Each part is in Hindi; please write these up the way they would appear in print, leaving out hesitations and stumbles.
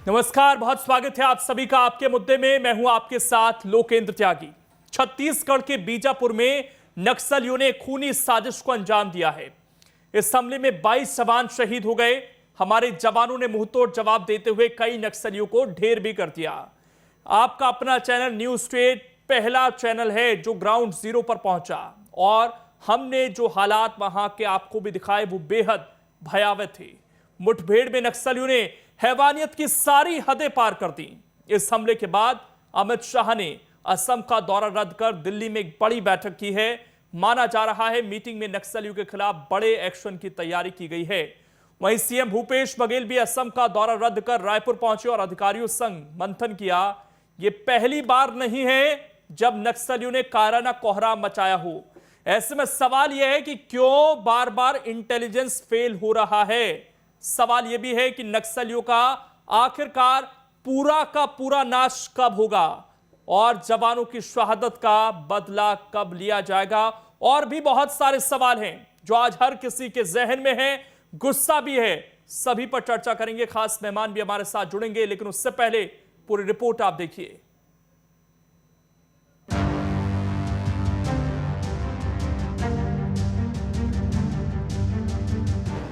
नमस्कार, बहुत स्वागत है आप सभी का आपके मुद्दे में। मैं हूं आपके साथ लोकेंद्र त्यागी। छत्तीसगढ़ के बीजापुर में नक्सलियों ने खूनी साजिश को अंजाम दिया है। इस हमले में 22 जवान शहीद हो गए। हमारे जवानों ने मुंहतोड़ जवाब देते हुए कई नक्सलियों को ढेर भी कर दिया। आपका अपना चैनल न्यूज स्टेट पहला चैनल है जो ग्राउंड जीरो पर पहुंचा और हमने जो हालात वहां के आपको भी दिखाए वो बेहद भयावह थे। मुठभेड़ में नक्सलियों ने हैवानियत की सारी हदें पार कर दी। इस हमले के बाद अमित शाह ने असम का दौरा रद्द कर दिल्ली में एक बड़ी बैठक की है। माना जा रहा है मीटिंग में नक्सलियों के खिलाफ बड़े एक्शन की तैयारी की गई है। वहीं सीएम भूपेश बघेल भी असम का दौरा रद्द कर रायपुर पहुंचे और अधिकारियों संग मंथन किया। यह पहली बार नहीं है जब नक्सलियों ने कायराना कोहराम मचाया हो। ऐसे में सवाल यह है कि क्यों बार बार इंटेलिजेंस फेल हो रहा है। सवाल यह भी है कि नक्सलियों का आखिरकार पूरा का पूरा नाश कब होगा और जवानों की शहादत का बदला कब लिया जाएगा। और भी बहुत सारे सवाल हैं जो आज हर किसी के जहन में है, गुस्सा भी है। सभी पर चर्चा करेंगे। खास मेहमान भी हमारे साथ जुड़ेंगे, लेकिन उससे पहले पूरी रिपोर्ट आप देखिए।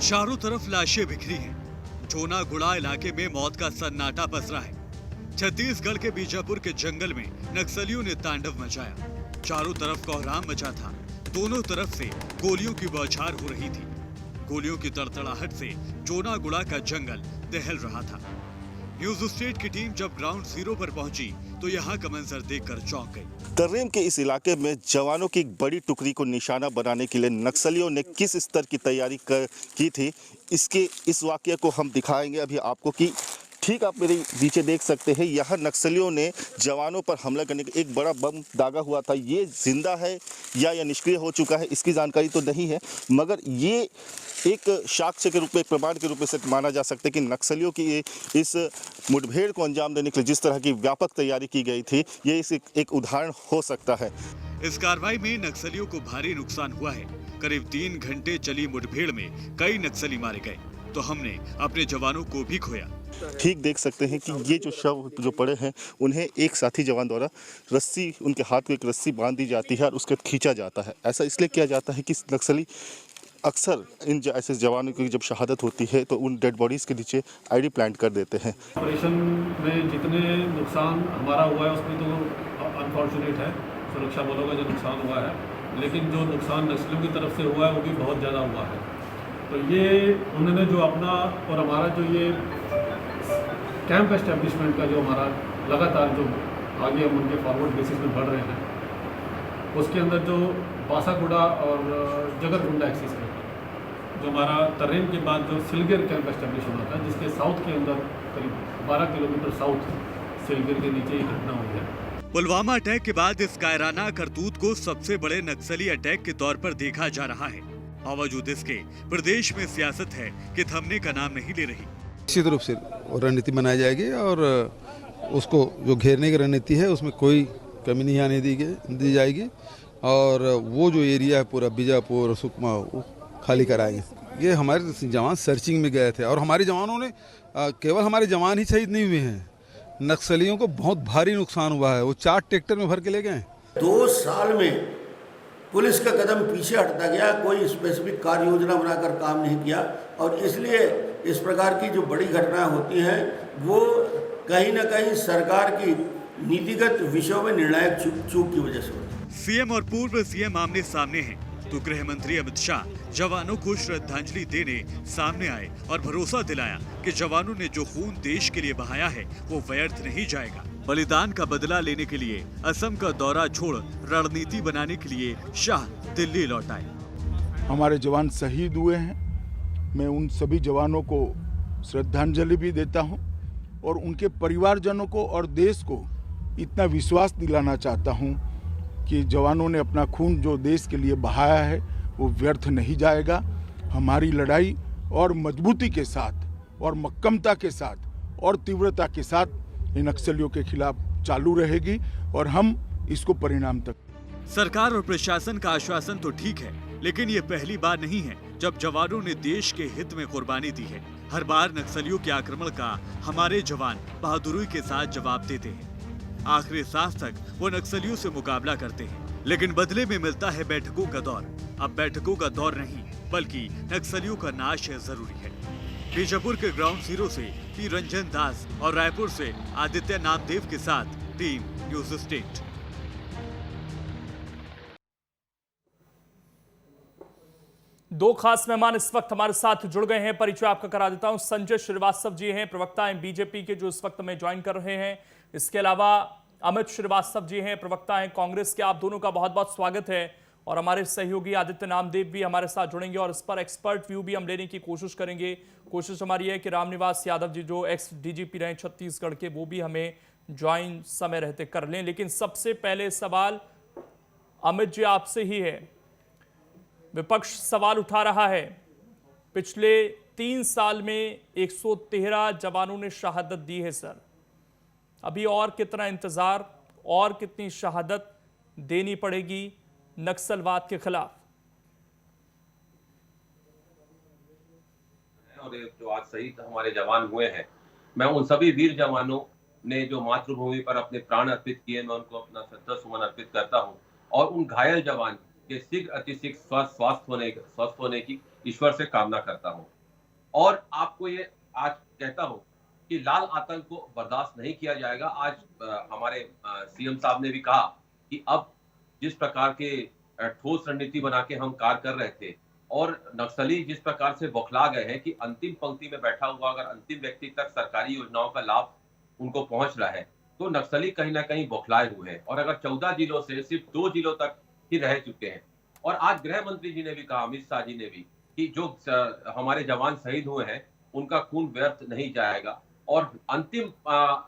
चारों तरफ लाशें बिखरी हैं। जोनागुड़ा इलाके में मौत का सन्नाटा पसरा है। छत्तीसगढ़ के बीजापुर के जंगल में नक्सलियों ने तांडव मचाया। चारों तरफ कोहराम मचा था। दोनों तरफ से गोलियों की बौछार हो रही थी। गोलियों की तड़तड़ाहट से जोनागुड़ा का जंगल दहल रहा था। न्यूज स्टेट की टीम जब ग्राउंड जीरो पर पहुंची तो यहाँ का मंजर देखकर चौंक गई। तर्रेम के इस इलाके में जवानों की एक बड़ी टुकड़ी को निशाना बनाने के लिए नक्सलियों ने किस स्तर की तैयारी की थी, इस वाकये को हम दिखाएंगे अभी आपको। कि ठीक आप मेरे पीछे देख सकते हैं, यहाँ नक्सलियों ने जवानों पर हमला करने का एक बड़ा बम दागा हुआ था। ये जिंदा है या निष्क्रिय हो चुका है इसकी जानकारी तो नहीं है, मगर ये एक साक्ष्य के रूप में, एक प्रमाण के रूप में से माना जा सकता है कि नक्सलियों की इस मुठभेड़ को अंजाम देने के लिए जिस तरह की व्यापक तैयारी की गई थी, ये इस एक उदाहरण हो सकता है। इस कार्रवाई में नक्सलियों को भारी नुकसान हुआ है। करीब 3 घंटे चली मुठभेड़ में कई नक्सली मारे गए तो हमने अपने जवानों को भी खोया। ठीक देख सकते हैं कि ये जो शव जो पड़े हैं उन्हें एक साथी जवान द्वारा रस्सी, उनके हाथ को एक रस्सी बांध दी जाती है और उसके खींचा जाता है। ऐसा इसलिए किया जाता है कि नक्सली अक्सर इन ऐसे जवानों की जब शहादत होती है तो उन डेड बॉडीज़ के नीचे आईडी प्लांट कर देते हैं। ऑपरेशन में जितने नुकसान हमारा हुआ है उसमें तो अनफॉर्चुनेट है, सुरक्षा बलों का जो नुकसान हुआ है, लेकिन जो नुकसान नक्सलियों की तरफ से हुआ है वो भी बहुत ज़्यादा हुआ है। तो ये उन्होंने जो अपना और हमारा जो ये कैंप एस्टेब्लिशमेंट का जो हमारा लगातार जो आगे हम उनके फॉरवर्ड बेसिस में बढ़ रहे हैं, उसके अंदर जो बासागुड़ा और जगरगुंडा एक्सिस में जो हमारा तर्रेम के बाद जो सिलगिर कैंप एस्टेब्लिश हुआ था, जिसके साउथ के अंदर करीब 12 किलोमीटर साउथ सिलगिर के नीचे ये घटना हुई है। पुलवामा अटैक के बाद इस कायराना करतूत को सबसे बड़े नक्सली अटैक के तौर पर देखा जा रहा है। बावजूद इसके प्रदेश में सियासत है कि थमने का नाम नहीं ले रही। निश्चित रूप से रणनीति बनाई जाएगी और उसको जो घेरने की रणनीति है उसमें कोई कमी नहीं आने दी जाएगी और वो जो एरिया है पूरा बीजापुर और सुकमा वो खाली कराएंगे। ये हमारे जवान सर्चिंग में गए थे और हमारे जवानों ने केवल हमारे जवान ही शहीद नहीं हुए हैं, नक्सलियों को बहुत भारी नुकसान हुआ है। वो 4 ट्रैक्टर में भर के ले गए। 2 साल में पुलिस का कदम पीछे हटता गया, कोई स्पेसिफिक कार्य योजना बनाकर काम नहीं किया और इसलिए इस प्रकार की जो बड़ी घटनाएं होती हैं वो कहीं ना कहीं सरकार की नीतिगत विषयों में निर्णायक चूक की वजह से होती है। सीएम और पूर्व सीएम आमने सामने हैं तो गृह मंत्री अमित शाह जवानों को श्रद्धांजलि देने सामने आए और भरोसा दिलाया कि जवानों ने जो खून देश के लिए बहाया है वो व्यर्थ नहीं जाएगा। बलिदान का बदला लेने के लिए असम का दौरा छोड़ रणनीति बनाने के लिए शाह दिल्ली लौट आए। हमारे जवान शहीद हुए हैं, मैं उन सभी जवानों को श्रद्धांजलि भी देता हूं और उनके परिवारजनों को और देश को इतना विश्वास दिलाना चाहता हूं कि जवानों ने अपना खून जो देश के लिए बहाया है वो व्यर्थ नहीं जाएगा। हमारी लड़ाई और मजबूती के साथ और मक्कमता के साथ और तीव्रता के साथ इन नक्सलियों के खिलाफ चालू रहेगी और हम इसको परिणाम तक। सरकार और प्रशासन का आश्वासन तो ठीक है, लेकिन ये पहली बार नहीं है जब जवानों ने देश के हित में कुर्बानी दी है। हर बार नक्सलियों के आक्रमण का हमारे जवान बहादुरी के साथ जवाब देते हैं। आखिरी सांस तक वो नक्सलियों से मुकाबला करते हैं, लेकिन बदले में मिलता है बैठकों का दौर। अब बैठकों का दौर नहीं, बल्कि नक्सलियों का नाश जरूरी है। बीजापुर के ग्राउंड जीरो से पी रंजन दास और रायपुर से आदित्य नामदेव के साथ टीम न्यूज स्टेट। दो खास मेहमान इस वक्त हमारे साथ जुड़ गए हैं, परिचय आपका करा देता हूं। संजय श्रीवास्तव जी हैं, प्रवक्ता हैं बीजेपी के, जो इस वक्त में ज्वाइन कर रहे हैं। इसके अलावा अमित श्रीवास्तव जी हैं, प्रवक्ता हैं कांग्रेस के। आप दोनों का बहुत बहुत स्वागत है। और हमारे सहयोगी आदित्य नामदेव भी हमारे साथ जुड़ेंगे और इस पर एक्सपर्ट व्यू भी हम लेने की कोशिश करेंगे। कोशिश हमारी है कि रामनिवास यादव जी, जो एक्स डीजीपी रहे छत्तीसगढ़ के, वो भी हमें ज्वाइन समय रहते कर लें। लेकिन सबसे पहले सवाल अमित जी आपसे ही है। विपक्ष सवाल उठा रहा है, पिछले 3 साल में 113 जवानों ने शहादत दी है सर। अभी और कितना इंतजार और कितनी शहादत देनी पड़ेगी नक्सलवाद के खिलाफ? और जो आज शहीद हमारे जवान हुए हैं, मैं उन सभी वीर जवानों ने जो मातृभूमि पर अपने प्राण अर्पित किए, मैं उनको अपना श्रद्धा सुमन अर्पित करता हूं। और उन घायल जवान के शीघ्र अतिशीघ्र स्वस्थ होने की ईश्वर से कामना करता हूं। और आपको ये आज कहता हूं कि लाल आतंक को बर्दाश्त नहीं किया जाएगा। आज हमारे सीएम साहब ने भी कहा कि अब जिस प्रकार के ठोस रणनीति बना के हम कार्य कर रहे थे और नक्सली जिस प्रकार से बौखला गए हैं कि अंतिम पंक्ति में बैठा हुआ अगर अंतिम व्यक्ति तक सरकारी योजनाओं का लाभ उनको पहुंच रहा है, तो नक्सली कहीं ना कहीं बौखलाए हुए हैं। और अगर 14 जिलों से सिर्फ 2 जिलों तक ही रह चुके हैं। और आज गृह मंत्री जी ने भी कहा, अमित शाह जी ने भी, कि जो हमारे जवान शहीद हुए हैं उनका खून व्यर्थ नहीं जाएगा और अंतिम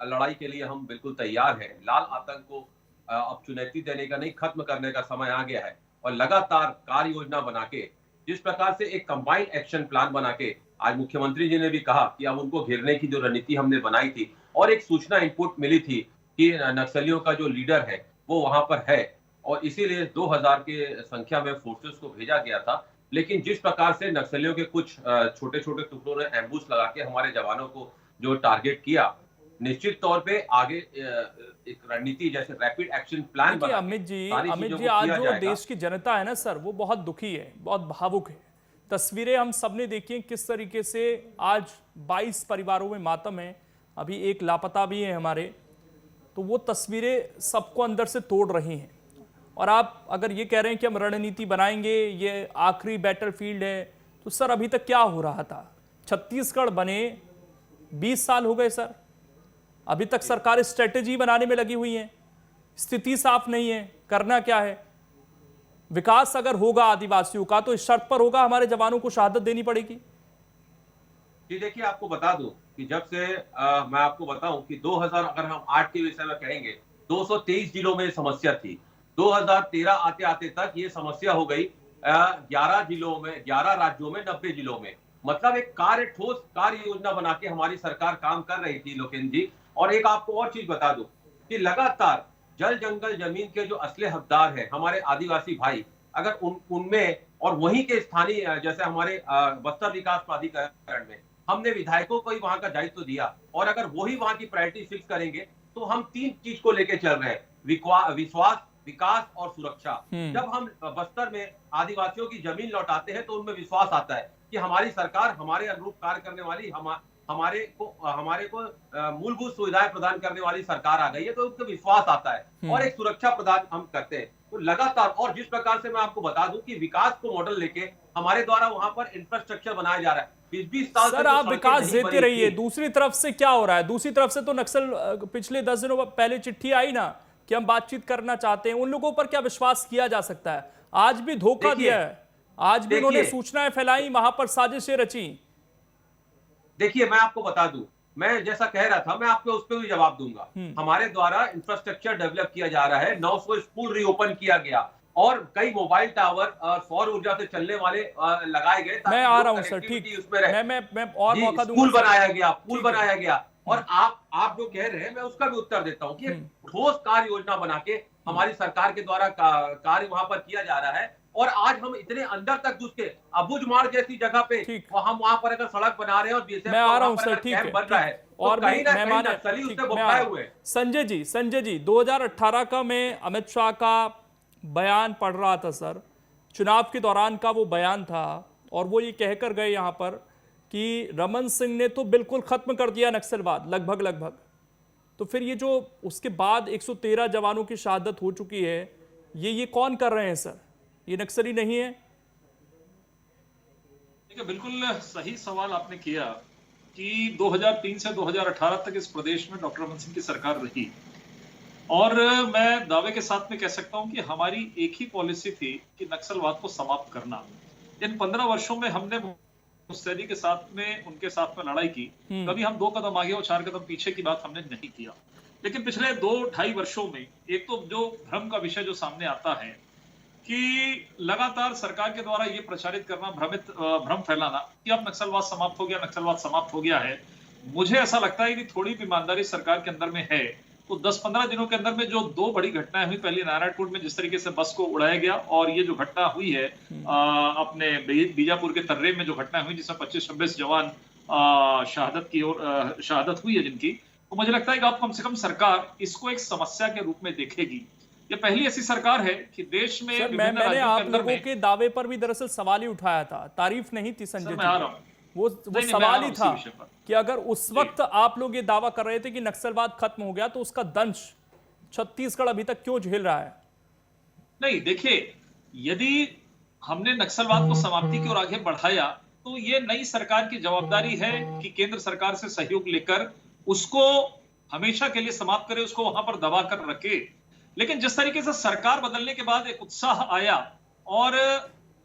लड़ाई के लिए हम बिल्कुल तैयार हैं। लाल आतंक को अब चुनौती देने का नहीं, खत्म करने का समय आ गया है। और लगातार कार्य योजना बना के, जिस प्रकार से एक कंबाइंड एक्शन प्लान बना के आज मुख्यमंत्री जी ने भी कहा कि अब उनको घेरने की जो रणनीति हमने बनाई थी और एक सूचना इनपुट मिली थी कि नक्सलियों का जो लीडर है वो वहां पर है और इसीलिए 2000 के संख्या में फोर्सेस को भेजा गया था। लेकिन जिस प्रकार से नक्सलियों के कुछ छोटे छोटे टुकड़ों ने एम्बुश लगा के हमारे जवानों को जो टारगेट किया, निश्चित तौर पे आगे एक रणनीति जैसे रैपिड एक्शन प्लान बना। अमित जी आज जो देश की जनता है ना सर, वो बहुत दुखी है, बहुत भावुक है। तस्वीरें हम सबने देखी किस तरीके से आज 22 परिवारों में मातम है, अभी एक लापता भी है हमारे। तो वो तस्वीरें सबको अंदर से तोड़ रही हैं। और आप अगर ये कह रहे हैं कि हम रणनीति बनाएंगे, ये आखिरी बैटलफील्ड है, तो सर अभी तक क्या हो रहा था? छत्तीसगढ़ बने 20 साल हो गए सर, अभी तक सरकार स्ट्रेटेजी बनाने में लगी हुई है, स्थिति साफ नहीं है, करना क्या है? विकास अगर होगा आदिवासियों का तो इस शर्त पर होगा, हमारे जवानों को शहादत देनी पड़ेगी। जी देखिए, आपको बता दूं कि जब से मैं आपको बताऊं कि 2000 अगर हम 8 के विषय में कहेंगे, 223 जिलों में समस्या थी। 2013 आते आते तक ये समस्या हो गई 11 जिलों में, 11 राज्यों में, 90 जिलों में। मतलब एक ठोस कार्य योजना बना के हमारी सरकार काम कर रही थी लोकेंद्र जी। और एक आपको और चीज बता दूं कि लगातार जल जंगल जमीन के जो असली हकदार हैं हमारे आदिवासी भाई, अगर उनमें और वहीं के स्थानीय जैसे हमारे बस्तर विकास प्राधिकरण में हमने विधायकों को ही वहां का दायित्व दिया और अगर वही वहां की प्रायोरिटी फिक्स करेंगे तो हम 3 चीज को लेके चल रहे हैं, विश्वास, विकास और सुरक्षा। जब हम बस्तर में आदिवासियों की जमीन लौटाते हैं तो उनमें विश्वास आता है कि हमारी सरकार हमारे अनुरूप कार्य करने वाली, हमारे को मूलभूत सुविधाएं प्रदान करने वाली सरकार आ गई है, तो उनको विश्वास आता है और एक सुरक्षा प्रदान हम करते हैं। तो लगातार, और जिस प्रकार से मैं आपको बता दूं कि विकास को मॉडल लेके हमारे द्वारा वहां पर इंफ्रास्ट्रक्चर बनाया जा रहा है। 20 साल सर आप विकास देते रहिए, दूसरी तरफ से क्या हो रहा है? दूसरी तरफ से तो नक्सल पिछले 10 दिनों पहले चिट्ठी आई ना कि हम बातचीत करना चाहते हैं, उन लोगों पर क्या विश्वास किया जा सकता है? आज भी धोखा दिया है, आज भी उन्होंने सूचनाएं फैलाई, वहां पर साजिशें रची। देखिए, मैं आपको बता दूं, मैं जैसा कह रहा था मैं आपको उस पर भी जवाब दूंगा। हमारे द्वारा इंफ्रास्ट्रक्चर डेवलप किया जा रहा है, 900 स्कूल रीओपन किया गया और कई मोबाइल टावर सौर ऊर्जा से चलने वाले लगाए गए। मैं आ रहा हूं सर, ठीक, मैं और मौका दूंगा। पुल बनाया गया और आप जो कह रहे हैं मैं उसका भी उत्तर देता हूं कि ठोस कार्य योजना बना के हमारी सरकार के द्वारा कार्य वहां पर किया जा रहा है और आज हम इतने अंदर तक घुस के अबुझमाड़ जैसी जगह पे ठीक। वहां पर अगर सड़क बना रहे हैं और बीएसएफ मैं आ रहा हूं सर, ठीक कैंप है, बन रहा है, तो और कहीं भी ना कहीं मेहमान हैं, नक्सली ठीक, उससे मैं आ बुखाए रहा हूं। हुए हैं। संजय जी 2018 का मैं अमित शाह का बयान पढ़ रहा था सर, चुनाव के दौरान का वो बयान था, और वो ये कहकर गए यहाँ पर कि रमन सिंह ने तो बिल्कुल खत्म कर दिया नक्सलवाद, लगभग। तो फिर ये जो उसके बाद 113 जवानों की शहादत हो चुकी है, ये कौन कर रहे हैं सर? ये नक्सली नहीं है? देखिए, बिल्कुल सही सवाल आपने किया कि 2003 से 2018 तक इस प्रदेश में डॉक्टर रमन सिंह की सरकार रही, और मैं दावे के साथ में कह सकता हूं कि हमारी एक ही पॉलिसी थी कि नक्सलवाद को समाप्त करना। इन 15 वर्षों में हमने मुस्तैदी के साथ में उनके साथ में लड़ाई की, कभी हम 2 कदम आगे और 4 कदम पीछे की बात हमने नहीं किया। लेकिन पिछले 2-2.5 वर्षों में एक तो जो भ्रम का विषय जो सामने आता है कि लगातार सरकार के द्वारा ये प्रचारित करना, भ्रम फैलाना कि अब नक्सलवाद समाप्त हो गया है। मुझे ऐसा लगता है कि थोड़ी भी ईमानदारी सरकार के अंदर में है तो 10-15 दिनों के अंदर में जो 2 बड़ी घटनाएं हुई, पहले नारायणपुर में जिस तरीके से बस को उड़ाया गया, और ये जो घटना हुई है अपने बीजापुर के तर्रे में जो घटना हुई जिसमें 25-26 जवान शहादत हुई है जिनकी, तो मुझे लगता है कि अब कम से कम सरकार इसको एक समस्या के रूप में देखेगी। ये पहली ऐसी सरकार है कि देश में सर, मैंने आप लोगों के दावे पर भी दरअसल सवाल ही उठाया था, तारीफ नहीं थी संजय जी, वो सवाल ही था कि अगर उस वक्त आप लोग ये दावा कर रहे थे कि नक्सलवाद खत्म हो गया, तो उसका दंश छत्तीसगढ़ अभी तक क्यों झेल रहा है? नहीं, देखिए, यदि हमने नक्सलवाद को समाप्ति की ओर आगे बढ़ाया तो ये नई सरकार की जवाबदारी है कि केंद्र सरकार से सहयोग लेकर उसको हमेशा के लिए समाप्त करे, उसको वहां पर दबा कर रखे। लेकिन जिस तरीके से सरकार बदलने के बाद एक उत्साह आया और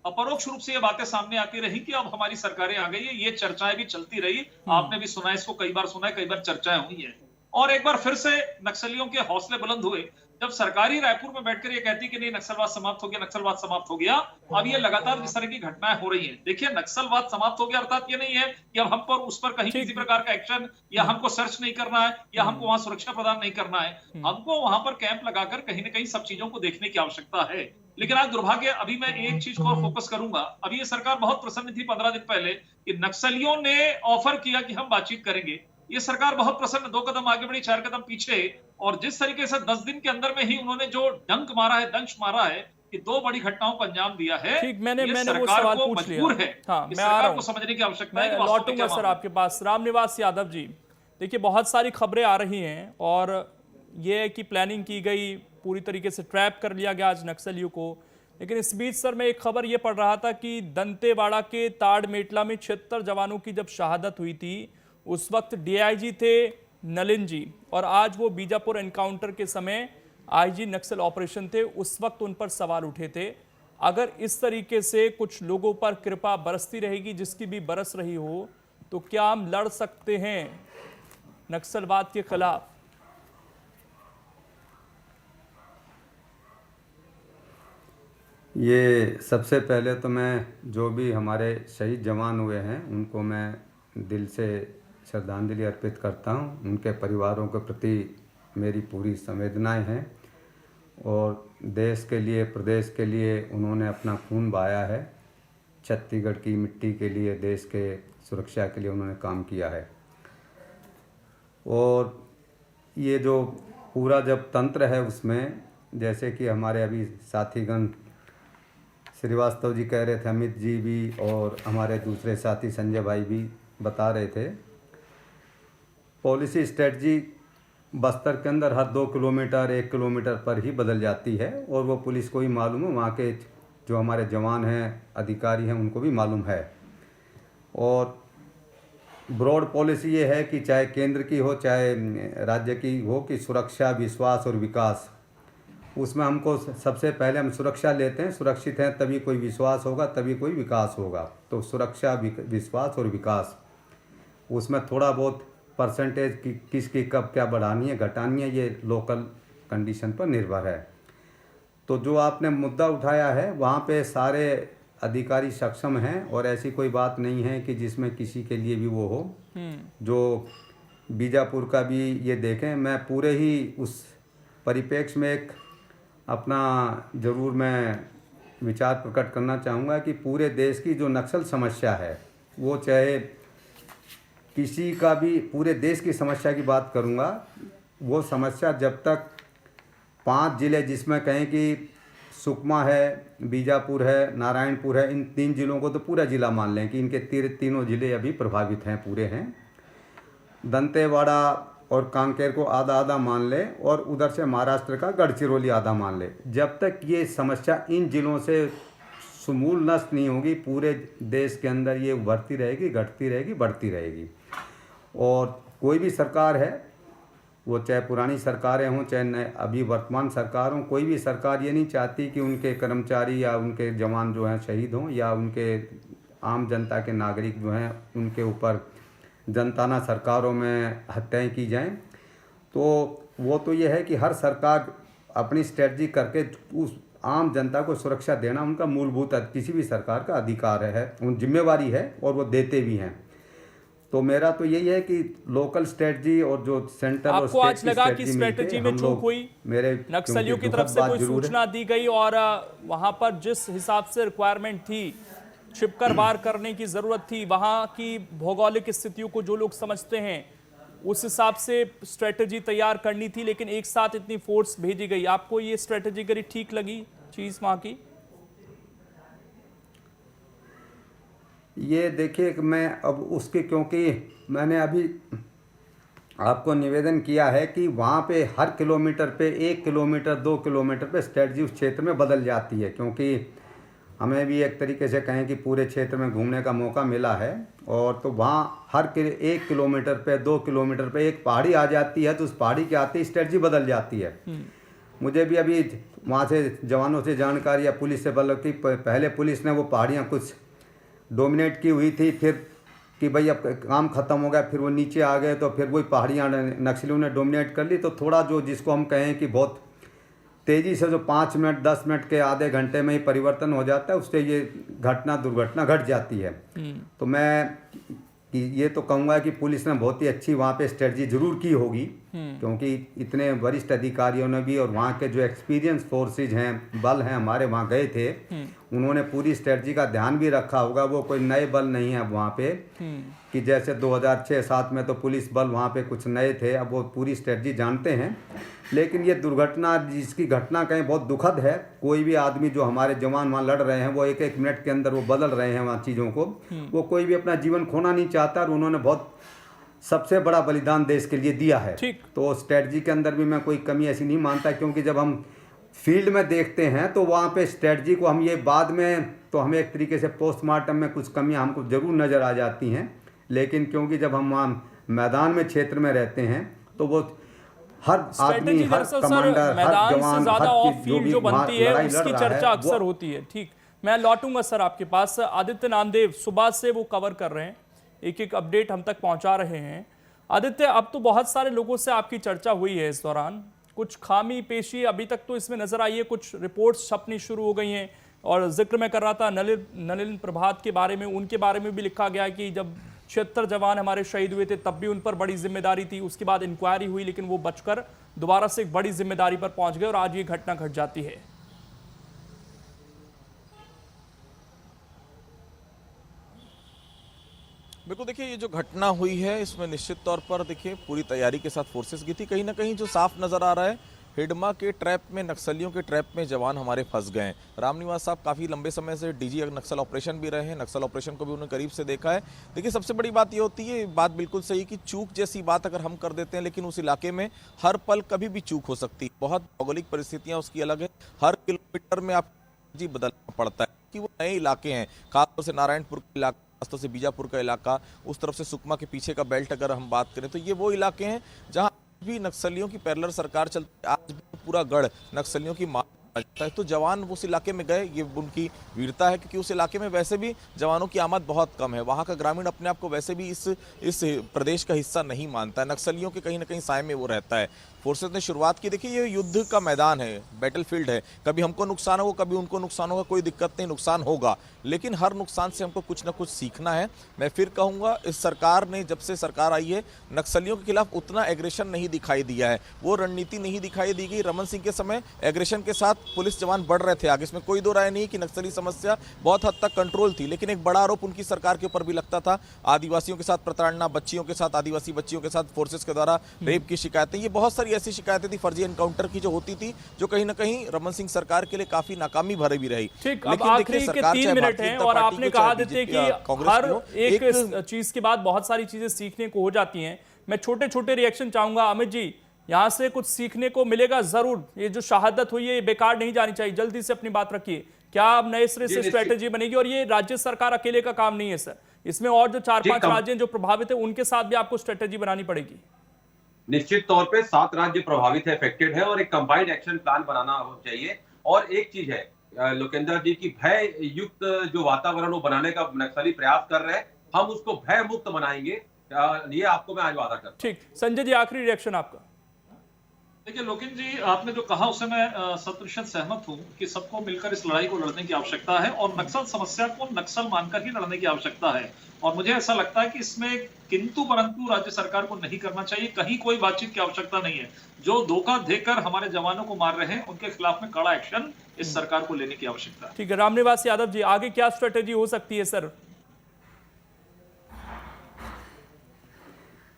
अपरोक्ष रूप से ये बातें सामने आती रही कि अब हमारी सरकारें आ गई है, ये चर्चाएं भी चलती रही, आपने भी सुना, इसको कई बार सुना है, कई बार चर्चाएं हुई है, और एक बार फिर से नक्सलियों के हौसले बुलंद हुए जब सरकार ही रायपुर में बैठकर ये कहती कि नहीं नक्सलवाद समाप्त हो गया। अब ये लगातार जिस तरह की घटनाएं हो रही हैं, देखिए, नक्सलवाद समाप्त हो गया अर्थात ये नहीं है कि अब हम पर उस पर कहीं किसी प्रकार का एक्शन या हमको सर्च नहीं करना है या हमको वहां सुरक्षा प्रदान नहीं करना है, हमको वहां पर कैंप लगाकर कहीं ना कहीं सब चीजों को देखने की आवश्यकता है। लेकिन आज दुर्भाग्य, अभी मैं एक चीज को फोकस करूंगा, अभी ये सरकार बहुत प्रसन्न थी 15 दिन पहले कि नक्सलियों ने ऑफर किया कि हम बातचीत करेंगे। ये सरकार बहुत प्रसन्न, 2 कदम आगे बढ़ी, 4 कदम पीछे, और जिस तरीके से 10 दिन के अंदर में ही उन्होंने जो दंश मारा है कि 2 बड़ी घटनाओं को अंजाम दिया है, ठीक, मैंने वो सरकार सवाल को पूछ मजबूर लिया। है, हाँ, इस मैं आ सरकार रहा को हूं, समझने की आवश्यकता है मैं कि वास्तव में लौटूंगा क्या सर मामला है। आपके पास। रामनिवास यादव जी, देखिए, बहुत सारी खबरें आ रही हैं और ये है कि प्लानिंग की गई, पूरी तरीके से ट्रैप कर लिया गया आज नक्सलियों को। लेकिन इस बीच सर मैं एक खबर ये पढ़ रहा था कि दंतेवाड़ा के ताड़मेटला में 76 जवानों की जब शहादत हुई थी, उस वक्त डीआईजी थे नलिन जी, और आज वो बीजापुर एनकाउंटर के समय आईजी नक्सल ऑपरेशन थे, उस वक्त उन पर सवाल उठे थे। अगर इस तरीके से कुछ लोगों पर कृपा बरसती रहेगी, जिसकी भी बरस रही हो, तो क्या हम लड़ सकते हैं नक्सलवाद के खिलाफ? ये सबसे पहले तो मैं जो भी हमारे शहीद जवान हुए हैं उनको मैं दिल से श्रद्धांजलि अर्पित करता हूँ। उनके परिवारों के प्रति मेरी पूरी संवेदनाएं हैं, और देश के लिए, प्रदेश के लिए उन्होंने अपना खून बहाया है। छत्तीसगढ़ की मिट्टी के लिए, देश के सुरक्षा के लिए उन्होंने काम किया है। और ये जो पूरा जब तंत्र है उसमें, जैसे कि हमारे अभी साथीगण श्रीवास्तव जी कह रहे थे, अमित जी भी और हमारे दूसरे साथी संजय भाई भी बता रहे थे, पॉलिसी स्ट्रेटजी बस्तर के अंदर हर 2 किलोमीटर 1 किलोमीटर पर ही बदल जाती है, और वो पुलिस को ही मालूम है, वहाँ के जो हमारे जवान हैं, अधिकारी हैं, उनको भी मालूम है। और ब्रॉड पॉलिसी ये है कि चाहे केंद्र की हो चाहे राज्य की हो, कि सुरक्षा, विश्वास और विकास, उसमें हमको सबसे पहले हम सुरक्षा लेते हैं। सुरक्षित हैं तभी कोई विश्वास होगा, तभी कोई विकास होगा। तो सुरक्षा, विश्वास और विकास, उसमें थोड़ा बहुत परसेंटेज किसकी कब क्या बढ़ानी है, घटानी है, ये लोकल कंडीशन पर निर्भर है। तो जो आपने मुद्दा उठाया है, वहाँ पे सारे अधिकारी सक्षम हैं, और ऐसी कोई बात नहीं है कि जिसमें किसी के लिए भी वो हो। जो बीजापुर का भी ये देखें, मैं पूरे ही उस परिप्रेक्ष्य में एक अपना ज़रूर मैं विचार प्रकट करना चाहूँगा कि पूरे देश की जो नक्सल समस्या है, वो चाहे किसी का भी, पूरे देश की समस्या की बात करूँगा, वो समस्या जब तक 5 जिले जिसमें कहें कि सुकमा है, बीजापुर है, नारायणपुर है, इन 3 जिलों को तो पूरा ज़िला मान लें कि इनके तीनों ज़िले अभी प्रभावित हैं, पूरे हैं। दंतेवाड़ा और कांकेर को आधा आधा मान ले और उधर से महाराष्ट्र का गढ़चिरौली आधा मान ले। जब तक ये समस्या इन जिलों से समूल नष्ट नहीं होगी, पूरे देश के अंदर ये उभरती रहेगी, घटती रहेगी, बढ़ती रहेगी। और कोई भी सरकार है, वो चाहे पुरानी सरकारें हों, चाहे अभी वर्तमान सरकार हों, कोई भी सरकार ये नहीं चाहती कि उनके कर्मचारी या उनके जवान जो हैं शहीद हों, या उनके आम जनता के नागरिक जो हैं उनके ऊपर जनताना सरकारों में हत्याएं की जाएं। तो वो तो ये है कि हर सरकार अपनी स्ट्रेटजी करके उस आम जनता को सुरक्षा देना उनका मूलभूत किसी भी सरकार का अधिकार है, उन जिम्मेवारी है, और वो देते भी हैं। तो मेरा तो यही है कि लोकल स्ट्रेटजी और जो सेंटर और आपको आज लगा कि स्ट्रेटजी में चूक हुई, नक्सलियों की तरफ से कोई सूचना दी गई और वहां पर जिस हिसाब से रिक्वायरमेंट थी, छिपकर वार करने की जरूरत थी, वहां की भौगोलिक स्थितियों को जो लोग समझते हैं उस हिसाब से स्ट्रेटजी तैयार करनी थी, लेकिन एक साथ इतनी फोर्स भेजी गई। आपको ये स्ट्रेटजी करी ठीक लगी चीज वहां की? ये देखिए कि मैं अब उसके, क्योंकि मैंने अभी आपको निवेदन किया है कि वहाँ पे हर किलोमीटर पे 1 किलोमीटर 2 किलोमीटर पे स्ट्रेटजी उस क्षेत्र में बदल जाती है, क्योंकि हमें भी एक तरीके से कहें कि पूरे क्षेत्र में घूमने का मौका मिला है। और तो वहाँ हर 1 किलोमीटर पे 2 किलोमीटर पे एक पहाड़ी आ जाती है, तो उस पहाड़ी के आते ही स्ट्रेटजी बदल जाती है। मुझे भी अभी वहाँ से जवानों से जानकारी या पुलिस से बल की, पहले पुलिस ने वो पहाड़ियाँ कुछ डोमिनेट की हुई थी, फिर कि भाई अब काम ख़त्म हो गया, फिर वो नीचे आ गए, तो फिर वही पहाड़ियाँ नक्सलियों ने डोमिनेट कर ली। तो थोड़ा जो जिसको हम कहें कि बहुत तेज़ी से जो 5 मिनट 10 मिनट के आधे घंटे में ही परिवर्तन हो जाता है, उससे ये दुर्घटना घट जाती है। तो मैं ये तो कहूँगा कि पुलिस ने बहुत ही अच्छी वहाँ पे स्ट्रेटजी जरूर की होगी, क्योंकि इतने वरिष्ठ अधिकारियों ने भी और वहाँ के जो एक्सपीरियंस फोर्सेज हैं, बल हैं, हमारे वहाँ गए थे, उन्होंने पूरी स्ट्रेटजी का ध्यान भी रखा होगा। वो कोई नए बल नहीं है वहाँ पे कि जैसे 2006-07 में तो पुलिस बल वहाँ पे कुछ नए थे, अब वो पूरी स्ट्रेटजी जानते हैं। लेकिन ये दुर्घटना, जिसकी घटना कहीं बहुत दुखद है, कोई भी आदमी जो हमारे जवान वहाँ लड़ रहे हैं, वो 1-1 मिनट के अंदर वो बदल रहे हैं वहाँ चीज़ों को, वो कोई भी अपना जीवन खोना नहीं चाहता, और उन्होंने बहुत सबसे बड़ा बलिदान देश के लिए दिया है। तो स्ट्रेटजी के अंदर भी मैं कोई कमी ऐसी नहीं मानता, क्योंकि जब हम फील्ड में देखते हैं तो वहाँ पे स्ट्रेटजी को हम ये बाद में, तो हमें एक तरीके से पोस्टमार्टम में कुछ कमियाँ हमको ज़रूर नज़र आ जाती हैं, लेकिन क्योंकि जब हम वहाँ मैदान में क्षेत्र में रहते हैं तो वो हर आदमी, हर कमांडर, हर जवान, हर चीज जो भी बनती है उसकी चर्चा अक्सर होती है। ठीक, मैं लौटूंगा सर आपके पास। आदित्य नामदेव सुबह से वो कवर कर रहे हैं, एक एक अपडेट हम तक पहुंचा रहे हैं। आदित्य, अब तो बहुत सारे लोगों से आपकी चर्चा हुई है इस दौरान, कुछ खामी पेशी अभी तक तो इसमें नजर आई है, कुछ रिपोर्ट्स छपनी शुरू हो गई हैं, और जिक्र मैं कर रहा था नलिन प्रभात के बारे में, उनके बारे में भी लिखा गया कि जब 76 जवान हमारे शहीद हुए थे तब भी उन पर बड़ी जिम्मेदारी थी, उसके बाद इंक्वायरी हुई लेकिन वो बचकर दोबारा से एक बड़ी जिम्मेदारी पर पहुंच गए और आज ये घटना घट जाती है। बिल्कुल, देखिए ये जो घटना हुई है इसमें निश्चित तौर पर देखिए पूरी तैयारी के साथ फोर्सेस की थी। कहीं ना कहीं जो साफ नजर आ रहा है, हिडमा के ट्रैप में, नक्सलियों के ट्रैप में जवान हमारे फंस गए हैं। रामनिवास साहब काफ़ी लंबे समय से डीजी नक्सल ऑपरेशन भी रहे हैं, नक्सल ऑपरेशन को भी उन्होंने करीब से देखा है। देखिए सबसे बड़ी बात ये होती है, बात बिल्कुल सही कि चूक जैसी बात अगर हम कर देते हैं, लेकिन उस इलाके में हर पल कभी भी चूक हो सकती है। बहुत भौगोलिक परिस्थितियाँ उसकी अलग है, हर किलोमीटर में आपको जी बदलना पड़ता है कि वो नए इलाके हैं, खासतौर से नारायणपुर का इलाका, खासतौर से बीजापुर का इलाका, उस तरफ से सुकमा के पीछे का बेल्ट अगर हम बात करें तो ये वो इलाके हैं जहाँ भी नक्सलियों की पैरेलल सरकार चलती है। आज भी पूरा गढ़ नक्सलियों की मार है, तो जवान उस इलाके में गए, ये उनकी वीरता है, क्योंकि उस इलाके में वैसे भी जवानों की आमद बहुत कम है। वहाँ का ग्रामीण अपने आप को वैसे भी इस प्रदेश का हिस्सा नहीं मानता है, नक्सलियों के कहीं ना कहीं साए में वो रहता है। फोर्सेस ने शुरुआत की, देखिए ये युद्ध का मैदान है, बैटलफील्ड है, कभी हमको नुकसान होगा, कभी उनको नुकसान होगा, कोई दिक्कत नहीं, नुकसान होगा, लेकिन हर नुकसान से हमको कुछ ना कुछ सीखना है। मैं फिर कहूँगा, इस सरकार ने, जब से सरकार आई है, नक्सलियों के खिलाफ उतना एग्रेशन नहीं दिखाई दिया है, वो रणनीति नहीं दिखाई दी गई। रमन सिंह के समय एग्रेशन के साथ पुलिस पुलिस जवान बढ़ रहे थे आगे, इसमें कोई दो राय नहीं कि नक्सली समस्या बहुत हद तक कंट्रोल थी। लेकिन एक बड़ा आरोप उनकी सरकार के ऊपर भी लगता था, आदिवासियों के साथ प्रताड़ना, बच्चियों के साथ, आदिवासी बच्चियों के साथ फोर्सेस के द्वारा रेप की शिकायतें, ये बहुत सारी ऐसी शिकायतें थी फर्जी एनकाउंटर की जो होती थी, जो कहीं ना कहीं रमन सिंह सरकार के लिए काफी नाकामी भरी भी रही। ठीक, अब आखिरी के 3 मिनट हैं और आपने कहा देते कि हर एक चीज के बाद बहुत सारी चीजें सीखने को हो जाती हैं। मैं छोटे छोटे रिएक्शन चाहूंगा। अमित जी, यहां से कुछ सीखने को मिलेगा जरूर, ये जो शहादत हुई है ये बेकार नहीं जानी चाहिए। जल्दी से अपनी बात रखिए, क्या अब नए सिरे से स्ट्रेटेजी बनेगी? और ये राज्य सरकार अकेले का काम नहीं है सर, इसमें और जो 4-5 राज्य जो प्रभावित है उनके साथ भी आपको स्ट्रेटेजी बनानी पड़ेगी। निश्चित तौर पे 7 राज्य प्रभावित है, अफेक्टेड है, और एक कंबाइंड एक्शन प्लान बनाना चाहिए। और एक चीज है लोकेंद्र जी की भय युक्त जो वातावरण वो बनाने का नक्सली प्रयास कर रहे हैं, हम उसको भय मुक्त बनाएंगे, ये आपको मैं आज वादा करता हूं। ठीक, संजय जी आखिरी रिएक्शन आपका। देखिए लोकेंद्र जी, आपने जो कहा उससे मैं 100% सहमत हूं कि सबको मिलकर इस लड़ाई को लड़ने की आवश्यकता है और नक्सल समस्या को नक्सल मानकर ही लड़ने की आवश्यकता है। और मुझे ऐसा लगता है कि इसमें किंतु परंतु राज्य सरकार को नहीं करना चाहिए, कहीं कोई बातचीत की आवश्यकता नहीं है। जो धोखा देकर हमारे जवानों को मार रहे हैं उनके खिलाफ में कड़ा एक्शन इस सरकार को लेने की आवश्यकता है। ठीक है, रामनिवास यादव जी, आगे क्या स्ट्रेटेजी हो सकती है सर?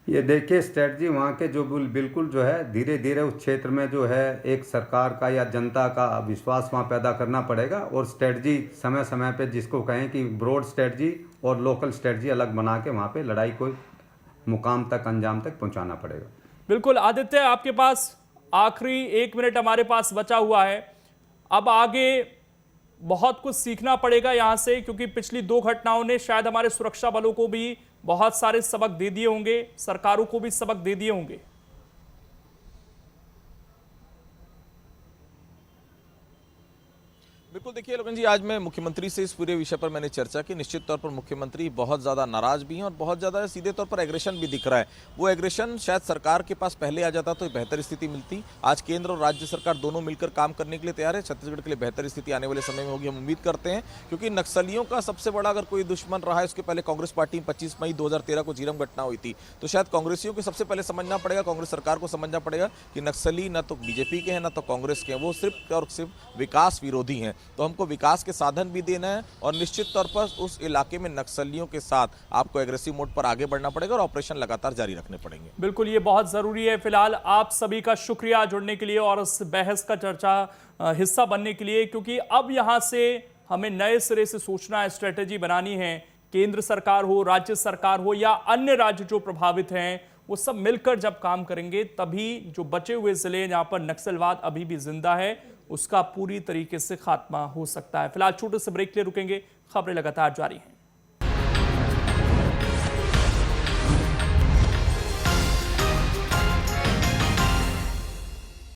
ये देखिए स्ट्रेटजी वहाँ के जो बिल्कुल जो है धीरे धीरे उस क्षेत्र में जो है एक सरकार का या जनता का विश्वास वहाँ पैदा करना पड़ेगा। और स्ट्रेटजी समय समय पे जिसको कहें कि ब्रॉड स्ट्रेटजी और लोकल स्ट्रेटजी अलग बना के वहाँ पे लड़ाई को मुकाम तक, अंजाम तक पहुँचाना पड़ेगा। बिल्कुल आदित्य, आपके पास आखिरी 1 मिनट हमारे पास बचा हुआ है। अब आगे बहुत कुछ सीखना पड़ेगा यहाँ से, क्योंकि पिछली 2 घटनाओं ने शायद हमारे सुरक्षा बलों को भी बहुत सारे सबक दे दिए होंगे, सरकारों को भी सबक दे दिए होंगे। बिल्कुल, देखिए लोकेंद्र जी, आज मैं मुख्यमंत्री से इस पूरे विषय पर मैंने चर्चा की। निश्चित तौर पर मुख्यमंत्री बहुत ज़्यादा नाराज भी हैं और बहुत ज़्यादा सीधे तौर पर एग्रेशन भी दिख रहा है। वो एग्रेशन शायद सरकार के पास पहले आ जाता तो बेहतर स्थिति मिलती। आज केंद्र और राज्य सरकार दोनों मिलकर काम करने के लिए तैयार है। छत्तीसगढ़ के लिए बेहतर स्थिति आने वाले समय में होगी, हम उम्मीद करते हैं, क्योंकि नक्सलियों का सबसे बड़ा अगर कोई दुश्मन रहा है, उसके पहले कांग्रेस पार्टी में 25 मई 2013 को झीरम घटना हुई थी, तो शायद कांग्रेसियों को सबसे पहले समझना पड़ेगा, कांग्रेस सरकार को समझना पड़ेगा कि नक्सली न तो बीजेपी के हैं न तो कांग्रेस के हैं, वो सिर्फ और सिर्फ विकास विरोधी हैं। तो हमको विकास के साधन भी देना है और निश्चित तौर पर उस इलाके में नक्सलियों के साथ आपको एग्रेसिव मोड पर आगे बढ़ना पड़ेगा और ऑपरेशन लगातार जारी रखने पड़ेंगे। बिल्कुल, ये बहुत जरूरी है। फिलहाल आप सभी का शुक्रिया जुड़ने के लिए और इस बहस का चर्चा हिस्सा बनने के लिए, क्योंकि अब यहां से हमें नए सिरे से सोचना है, स्ट्रेटेजी बनानी है। केंद्र सरकार हो, राज्य सरकार हो या अन्य राज्य जो प्रभावित हैं, वो सब मिलकर जब काम करेंगे तभी जो बचे हुए जिले जहां पर नक्सलवाद अभी भी जिंदा है उसका पूरी तरीके से खात्मा हो सकता है। फिलहाल छोटे से ब्रेक के लिए रुकेंगे, खबरें लगातार जारी हैं।